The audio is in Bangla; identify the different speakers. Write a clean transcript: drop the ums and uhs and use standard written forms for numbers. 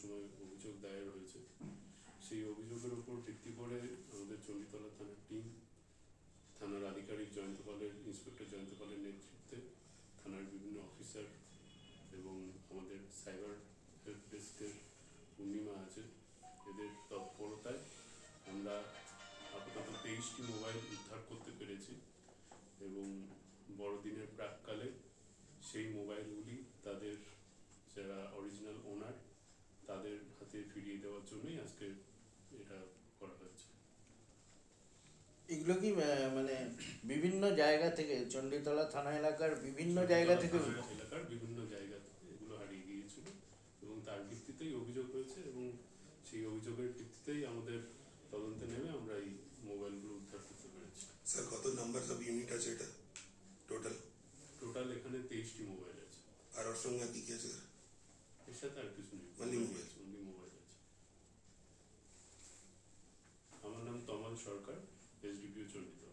Speaker 1: সময় অভিযোগ দায়ের হয়েছে। সেই অভিযোগের উপর ভিত্তি করে আমাদের চণ্ডীতলা থানার টিম, থানার আধিকারিক ইন্সপেক্টর জয়ন্তপালের নেতৃত্বে থানার বিভিন্ন অফিসার এবং আমাদের সাইবার হেল্প ডেস্কের পূর্ণিমা আছে, এদের তৎপরতায় আমরা আপাতত 23টি মোবাইল উদ্ধার করতে পেরেছি এবং বড়দিনের প্রাককালে সেই মোবাইলগুলি তাদের যারা অরিজিনাল ওনার তাদের হাতে ফিরিয়ে দেওয়ার জন্যই আজকে এটা করা হয়েছে।
Speaker 2: এগুলো কি মানে বিভিন্ন জায়গা থেকে, চণ্ডীতলা থানা এলাকার বিভিন্ন জায়গা থেকে
Speaker 1: এগুলো হারিয়ে গিয়েছিল এবং তার ভিত্তিতেই অভিযোগ হয়েছে এবং সেই অভিযোগের ভিত্তিতেই আমাদের তদন্তে নেমে আমরা এই মোবাইলগুলো উদ্ধার করতে পেরেছি।
Speaker 3: স্যার কত নাম্বার সব ইউনিট আছে এটা টোটাল?
Speaker 1: এখানে 23টি মোবাইল আছে।
Speaker 3: আর ওর সঙ্গে কি আছে?
Speaker 1: এর সাথে আর কিছু নেই,
Speaker 3: অনলি
Speaker 1: মোবাইল আছে। আমার নাম তমাল সরকার, এসডিপিও চণ্ডীতলা।